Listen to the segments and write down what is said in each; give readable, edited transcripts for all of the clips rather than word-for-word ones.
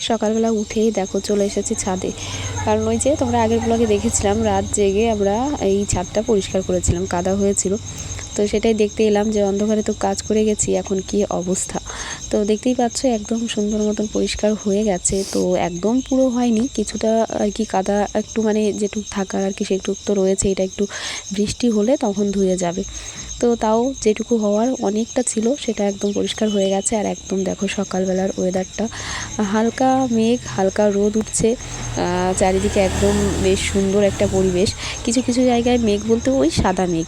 সকালবেলা উঠেই দেখো চলে এসেছি ছাদে, কারণ ওই যে তোমরা আগের ব্লগে দেখেছিলাম রাত জেগে আমরা এই ছাদটা পরিষ্কার করেছিলাম, কাদা হয়েছিল। তো সেটাই দেখতে এলাম যে অন্ধকারে তো কাজ করে গেছি, এখন কি অবস্থা। তো দেখতেই পাচ্ছ একদম সুন্দর মতন পরিষ্কার হয়ে গেছে। তো একদম পুরো হয়নি, কিছুটা আর কি কাদা একটু মানে যেটুকু থাকার আর কি সেটুকু তো রয়েছে। এটা একটু বৃষ্টি হলে তখন ধুয়ে যাবে। তো তাও যেটুকু হওয়ার অনেকটা ছিল সেটা একদম পরিষ্কার হয়ে গেছে। আর একদম দেখো সকালবেলার ওয়েদারটা, হালকা মেঘ হালকা রোদ উঠছে, চারিদিকে একদম বেশ সুন্দর একটা পরিবেশ। কিছু কিছু জায়গায় মেঘ বলতে ওই সাদা মেঘ,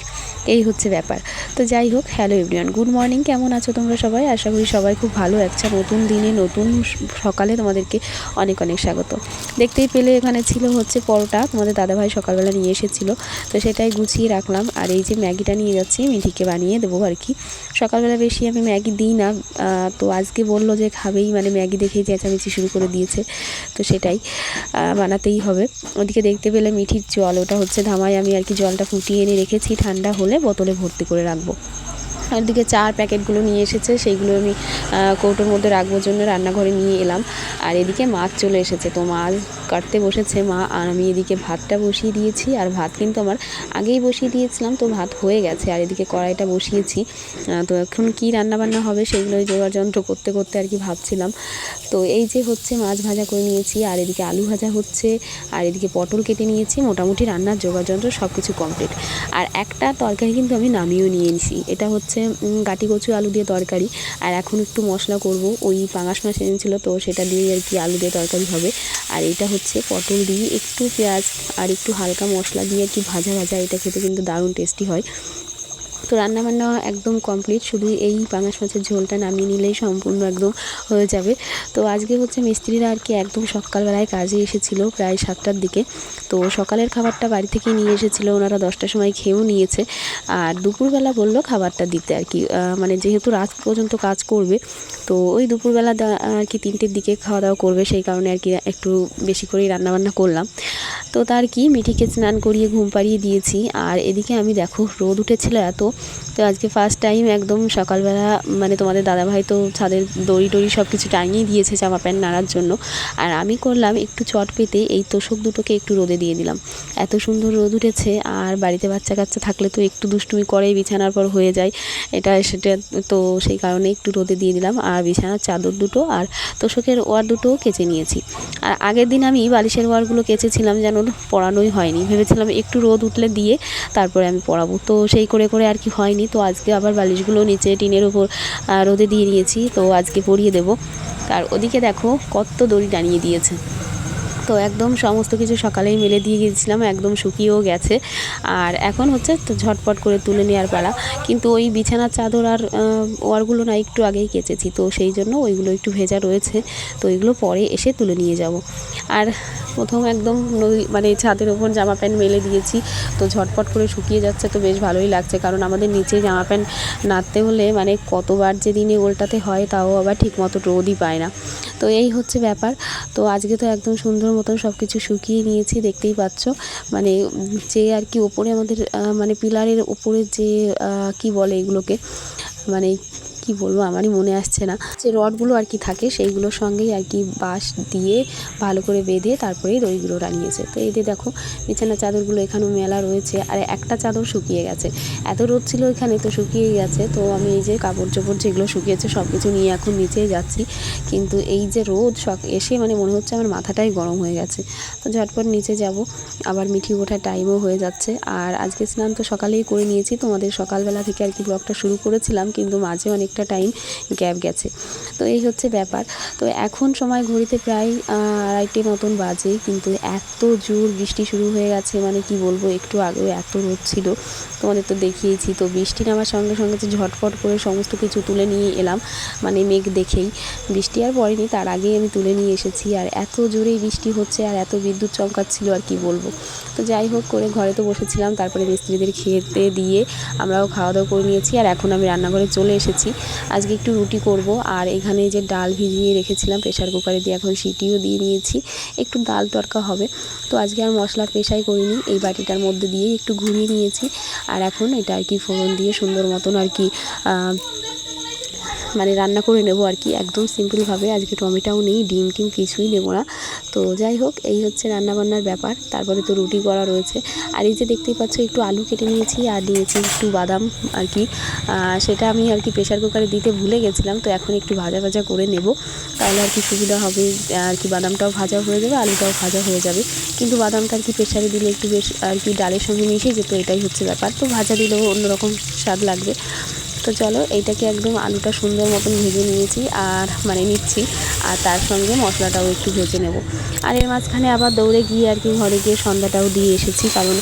এই হচ্ছে ব্যাপার। তো যাই হোক, হ্যালো এভরিওয়ান, গুড মর্নিং। কেমন আছো তোমরা সবাই? আশা করি সবাই খুব ভালো। একটা নতুন দিনে নতুন সকালে তোমাদেরকে অনেক অনেক স্বাগত। দেখতেই পেলে এখানে ছিল হচ্ছে পরোটা, তোমাদের দাদাভাই সকালবেলা নিয়ে এসেছিলো, তো সেটাই গুছিয়ে রাখলাম। আর এই যে ম্যাগিটা নিয়ে যাচ্ছি, মিঠিকে বানিয়ে দেবো আর কি। সকালবেলা বেশি আমি ম্যাগি দিই না, তো আজকে বললো যে খাবেই, মানে ম্যাগি দেখেই চেঁচামেচি শুরু করে দিয়েছে, তো সেটাই বানাতেই হবে। ওদিকে দেখতে পেলে মিঠির জল, ওটা হচ্ছে ধামায় আমি আর কি জলটা ফুটিয়ে এনে রেখেছি, ঠান্ডা হলে বোতলে ভর্তি করে রাখবো। আর দিকে চার প্যাকেটগুলো নিয়ে এসেছে, সেইগুলো আমি কৌটোর মধ্যে রাখবার জন্য রান্নাঘরে নিয়ে এলাম। আর এদিকে মাছ চলে এসেছে, তো মাছ কাটতে বসেছে মা, আর আমি এদিকে ভাতটা বসিয়ে দিয়েছি। আর ভাত কিন্তু আমার আগেই বসিয়ে দিয়েছিলাম, তো ভাত হয়ে গেছে। আর এদিকে কড়াইটা বসিয়েছি। তো এখন কি রান্নাবান্না হবে সেইগুলোই জোগাড় যন্ত্র করতে করতে আর কি ভাবছিলাম। তো এই যে হচ্ছে মাছ ভাজা করে নিয়েছি, আর এদিকে আলু ভাজা হচ্ছে, আর এদিকে পটল কেটে নিয়েছি। মোটামুটি রান্নার জোগাড় যন্ত্র সব কিছু কমপ্লিট। আর একটা তরকারি কিন্তু আমি নামিয়েও নিয়ে নিয়েছি, এটা হচ্ছে গাটি কচু আলু দিয়ে তরকারি। আর এখন একটু মশলা করব, ওই পাঙাশ মাছ এনেছিল, তো সেটা দিয়ে আর কি আলু দিয়ে তরকারি হবে। আর এটা হচ্ছে পটল দিয়ে একটু পেঁয়াজ আর একটু হালকা মশলা দিয়ে আর কি ভাজা ভাজা, এটা খেতে কিন্তু দারুণ টেস্টি হয়। তো রান্নাবান্না একদম কমপ্লিট, শুধু এই পাঙাশ মাছের ঝোলটা নামিয়ে নিলেই সম্পূর্ণ একদম হয়ে যাবে। তো আজকে হচ্ছে মিস্ত্রিরা আর কি একদম সকালবেলায় কাজে এসেছিলো প্রায় 7টার দিকে। তো সকালের খাবারটা বাড়ি থেকেই নিয়ে এসেছিলো, ওনারা 10টার সময় খেয়েও নিয়েছে। আর দুপুরবেলা বললো খাবারটা দিতে আর কি, মানে যেহেতু রাত পর্যন্ত কাজ করবে, তো ওই দুপুরবেলা আর কি 3টের দিকে খাওয়া দাওয়া করবে, সেই কারণে আর কি একটু বেশি করেই রান্নাবান্না করলাম। তো তার কি মিঠিকে স্নান করিয়ে ঘুম পাড়িয়ে দিয়েছি। আর এদিকে আমি দেখো রোদ উঠেছিল এত, তো আজকে ফার্স্ট টাইম একদম সকালবেলা, মানে তোমাদের দাদাভাই তো ছাদের দড়ি টড়ি সব কিছু টাঙিয়ে দিয়েছে জামা প্যান্ট নাড়ার জন্য। আর আমি করলাম একটু চট পেতে এই তোষক দুটোকে একটু রোদে দিয়ে দিলাম। এত সুন্দর রোদ উঠেছে। আর বাড়িতে বাচ্চা কাচ্চা থাকলে তো একটু দুষ্টুমি করেই, বিছানার পর হয়ে যায় এটা সেটা, তো সেই কারণে একটু রোদে দিয়ে দিলাম। আর বিছানার চাদর দুটো আর তোষকের ওয়ার দুটোও কেচে নিয়েছি। আর আগের দিন আমি বালিশের ওয়ারগুলো কেচেছিলাম, যেন পরানোই হয়নি, ভেবেছিলাম একটু রোদ উঠলে দিয়ে তারপরে আমি পরাবো, তো সেই করে করে আর কি হয়নি। তো আজকে আবার বালিশগুলো নিচে টিনের উপর রোদে দিয়ে নিয়েছি, তো আজকে পরিয়ে দেবো। আর ওদিকে দেখো কত দড়ি টানিয়ে দিয়েছে। তো একদম সমস্ত কিছু সকালেই মেলে দিয়ে গিয়েছিলাম, একদম শুকিয়েও গেছে। আর এখন হচ্ছে তো ঝটপট করে তুলে নেওয়ার পালা। কিন্তু ওই বিছানার চাদর আর ওয়ারগুলো না একটু আগেই কেচেছি, তো সেই জন্য ওইগুলো একটু ভেজা রয়েছে, তো ওইগুলো পরে এসে তুলে নিয়ে যাব। আর প্রথম একদম মানে ছাদের ওপর জামা প্যান্ট মেলে দিয়েছি, তো ঝটপট করে শুকিয়ে যাচ্ছে, তো বেশ ভালোই লাগছে। কারণ আমাদের নিচে জামা প্যান্ট নাড়তে হলে মানে কতবার যে দিনে উল্টাতে হয়, তাও আবার ঠিকমতো রোদই পায় না। তো এই হচ্ছে ব্যাপার। তো আজকে তো একদম সুন্দর মতন সব কিছু শুকিয়ে নিয়েছি, দেখতেই পাচ্ছ। মানে যে আর কি ওপরে আমাদের মানে পিলারের ওপরে যে কি বলে এগুলোকে, মানে কি বলবো আমারই মনে আসছে না, যে রডগুলো আর কি থাকে সেইগুলোর সঙ্গেই আর কি বাঁশ দিয়ে ভালো করে বেঁধে তারপরেই দড়িগুলো টানিয়েছে। তো এই যে দেখো বিছানার চাদরগুলো এখানেও মেলা রয়েছে। আর একটা চাদর শুকিয়ে গেছে, এত রোদ ছিল এখানে, তো শুকিয়েই গেছে। তো আমি এই যে কাপড় চোপড় যেগুলো শুকিয়েছে সব কিছু নিয়ে এখন নিচেই যাচ্ছি। কিন্তু এই যে রোদ এসে মানে মনে হচ্ছে আমার মাথাটাই গরম হয়ে গেছে। তো ঝটপট নিচে যাব, আবার মিঠি ওঠার টাইমও হয়ে যাচ্ছে। আর আজকে স্নান তো সকালেই করে নিয়েছি, তোমাদের সকালবেলা থেকে আর কি ব্লগটা শুরু করেছিলাম, কিন্তু মাঝে অনেকটা টাইম গ্যাপ গেছে। তো এই হচ্ছে ব্যাপার। তো এখন সময় ঘড়িতে প্রায় 2:30 মতন বাজে, কিন্তু এত জোর বৃষ্টি শুরু হয়ে গেছে, মানে কি বলবো, একটু আগেও এত রোদ ছিল, তোমাদের তো দেখিয়েছি। তো বৃষ্টি নামার সঙ্গে সঙ্গে যে ঝটপট করে সমস্ত কিছু তুলে নিয়ে এলাম, মানে মেঘ দেখেই। বৃষ্টি আর পড়েনি, তার আগেই আমি তুলে নিয়ে এসেছি। আর এত জোরেই বৃষ্টি হচ্ছে, আর এত বিদ্যুৎ চমকাচ্ছিল, আর কি বলবো। তো যাই হোক করে ঘরে তো বসেছিলাম, তারপরে মিস্ত্রিদের খেতে দিয়ে আমরাও খাওয়া দাওয়া করে নিয়েছি। আর এখন আমি রান্নাঘরে চলে এসেছি। আজকে একটু রুটি করব। আর এখানে যে ডাল ভিজিয়ে রেখেছিলাম প্রেশার কুকারে দিয়ে, এখন সিটিও দিয়ে নিয়েছি, একটু ডাল তড়কা হবে। তো আজকে আর মশলা পেশাই করিনি, এই বাটিটার মধ্যে দিয়ে একটু ঘুরিয়ে নিয়েছি। আর এখন এটা আর কি ফোড়ন দিয়ে সুন্দর মতন আর কি মানে রান্না করে নেব আর কি, একদম সিম্পলভাবে। আজকে টমেটোও নেই, ডিম টিম কিছুই নেব না। তো যাই হোক, এই হচ্ছে রান্নাবান্নার ব্যাপার। তারপরে তো রুটি করা রয়েছে। আর এই যে দেখতেই পাচ্ছ একটু আলু কেটে নিয়েছি আর নিয়েছি একটু বাদাম আর কি। সেটা আমি আর কি প্রেশার কুকারে দিতে ভুলে গেছিলাম, তো এখন একটু ভাজা ভাজা করে নেব, তাহলে আর কি সুবিধা হবে আর কি। বাদামটাও ভাজা হয়ে যাবে, আলুটাও ভাজা হয়ে যাবে। কিন্তু বাদামটা আর কি প্রেশারে দিলে একটু বেশ আর কি ডালের সঙ্গে মিশে যেত, এটাই হচ্ছে ব্যাপার। তো ভাজা দিলেও অন্যরকম স্বাদ লাগবে। তো চলো, এইটাকে একদম আলুটা সুন্দর মতন ভেজে নিয়েছি আর মানে নিচ্ছি, আর তার সঙ্গে মশলাটাও একটু ভেজে নেব। আর এর মাঝখানে আবার দৌড়ে গিয়ে আর কি ঘরে গিয়ে সন্ধ্যাটাও দিয়ে এসেছি, কারণ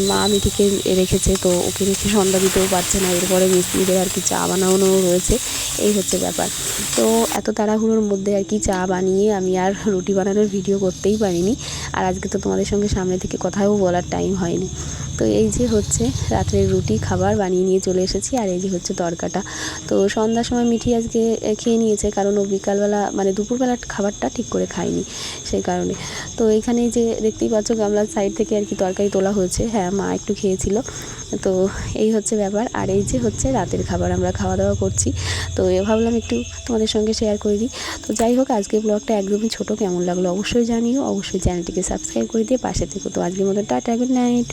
মা মিঠিকে রেখেছে, তো ওকে রেখে সন্ধ্যা দিতেও পারছে না। এরপরে মিস্ত্রিদের আর কি চা বানানোও রয়েছে, এই হচ্ছে ব্যাপার। তো এত তাড়াহুড়োর মধ্যে আর কি চা বানিয়ে আমি আর রুটি বানানোর ভিডিও করতেই পারিনি। আর আজকে তো তোমাদের সঙ্গে সামনে থেকে কথাও বলার টাইম হয়নি। তো এই যে হচ্ছে রাত্রের রুটি খাবার বানিয়ে নিয়ে চলে এসেছি, আর এই যে হচ্ছে তরকাটা। তো সন্ধ্যার সময় মিঠি আজকে খেয়ে নিয়েছে, কারণ ও বিকালবেলা মানে দুপুরবেলার খাবারটা ঠিক করে খায়নি, সেই কারণে। তো এইখানে যে দেখতেই পাচ্ছ গামলার সাইড থেকে আর কি তরকারি তোলা হয়েছে, হ্যাঁ মা একটু খেয়েছিল। তো এই হচ্ছে ব্যাপার। আর এই যে হচ্ছে রাতের খাবার আমরা খাওয়া দাওয়া করছি, তো ভাবলাম একটু তোমাদের সঙ্গে শেয়ার করে দিই। তো যাই হোক, আজকের ব্লগটা একদমই ছোটো, কেমন লাগলো অবশ্যই জানিও, অবশ্যই চ্যানেলটিকে সাবস্ক্রাইব করে দিয়ে পাশে থেকো। তো আজকের মতো টাটা, গুড নাইট।